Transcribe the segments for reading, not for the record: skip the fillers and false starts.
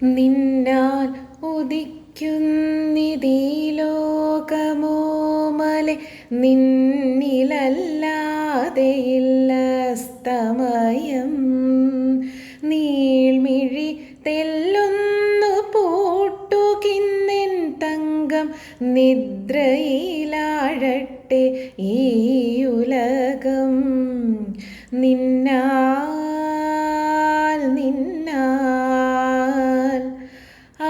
നിന്നാൽ ഉദിക്കുന്നിതീ ലോകമോമലെ നിന്നിലല്ലാതെയില്ല സ്തമയം. നീൾമിഴി തെല്ലൊന്നു പൂട്ടുകിന്നെൻ തങ്കം നിദ്രയിലാഴട്ടെ ഈ ഉലകം. നിന്നാൽ നിന്നാൽ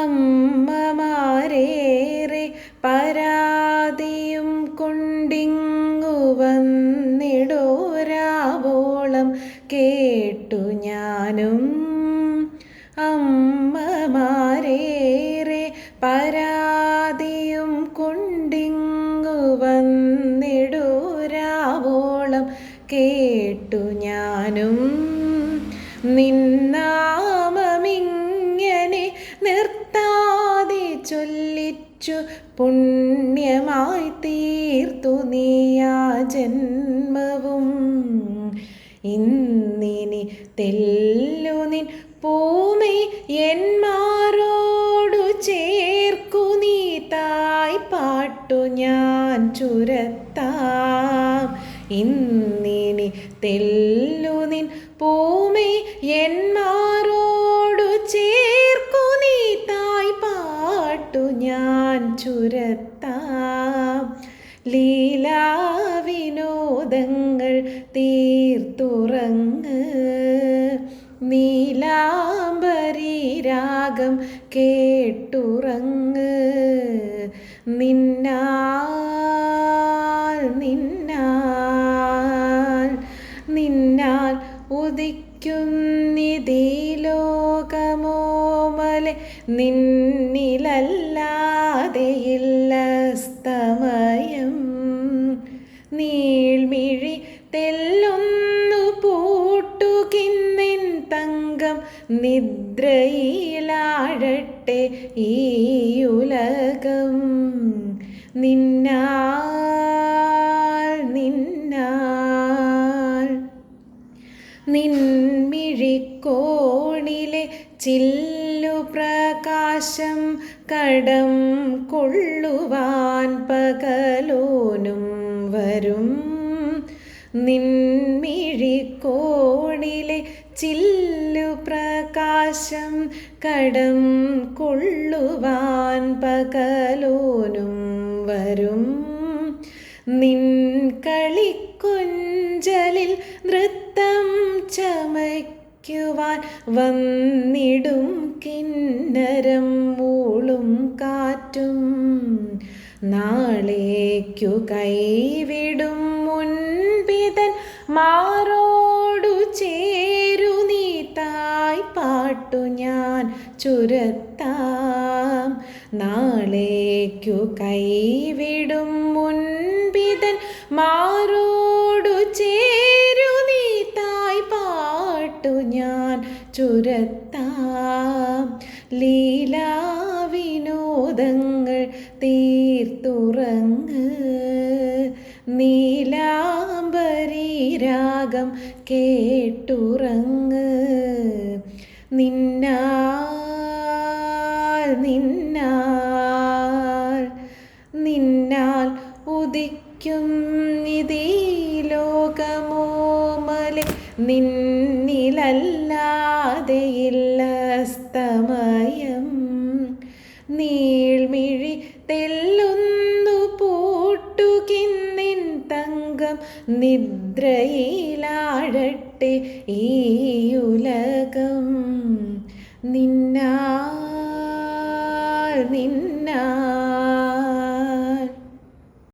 അമ്മമാരേറെ പരാതിയും കൊണ്ടിങ്ങു വന്നിടോരാവോളം കേട്ടു ഞാനും. അമ്മമാരേറെ പരാതിയും കൊണ്ടിങ്ങു വന്നിടോരാവോളം കേട്ടു ഞാനും. നിന്നാമമിങ്ങനെ നിർത്താതെ ചൊല്ലിച്ചു പുണ്യമായി തീർത്തു നീ ആ ജന്മവും. ഇന്നിനി തെല്ലു നിൻ പൂമി എന്മാരോടു ചേർക്കു നീ തായ് പാട്ടു ഞാൻ ചുരത്താം. ഇന്നിനി തെല്ലു നിൻ പൂമി എന്മാരോടു ചേർക്കു നീ തായ് പാട്ടു ഞാൻ ചുരത്താം. ലീലാവിനോദങ്ങൾ തീർത്തുറങ്ങ്, നീലാംബരി രാഗം കേട്ടുറങ്ങ്. നിന്നാൽ നിന്നാൽ നിന്നാൽ ഉദിക്കുന്നിതീ ലോകമോമലെ നിന്നിലല്ലാതെയില്ല സ്തമയം. നീൾമിഴി തെല്ലൊന്നു പൂട്ടുകിന്നെൻ തങ്കം നിദ്രയിലാഴട്ടെ ഈ ഉലകം. നിന്നാൽ നിന്നാൽ നിൻമിഴിക്കോണിലെ ചില്ലു പ്രകാശം കടം കൊള്ളുവാൻ പകലോനും വരും. നിൻമിഴിക്കോണിലെ ചില്ലു പ്രകാശം കടം കൊള്ളുവാൻ പകലോനും വരും. നിൻ കളിക്കൊഞ്ചലിൽ നൃത്തം ചമയ്ക്കുവാൻ വന്നിടും കിന്നരം മൂളും കാറ്റും. നാളേക്കു കൈവിടും മുൻപിതൻ മാറോടു ചേരു നീ തായ് പാട്ടു ഞാൻ ചുരത്താം. നാളേക്കു കൈവിടും മുൻപിതൻ മാറോടു ചേരു നീ തായ് പാട്ടു ഞാൻ ചുരത്താം. ലീലാവിനോദങ്ങൾ തീർത്തുറങ്ങ്, നീലാംബരി രാഗം കേട്ടുറങ്ങ്. നിന്നാൽ നിന്നാൽ നിന്നാൽ ഉദിക്കുന്നിതീ ലോകമോമലെ നിന്നിലല്ലാതെയില്ല സ്തമയം. നീൾമിഴി തെല്ലൊന്നു പൂട്ടുകിന്നെൻ തങ്കം നിദ്രയിലാഴട്ടെ ഈ ഉലകം. നിന്നാൽ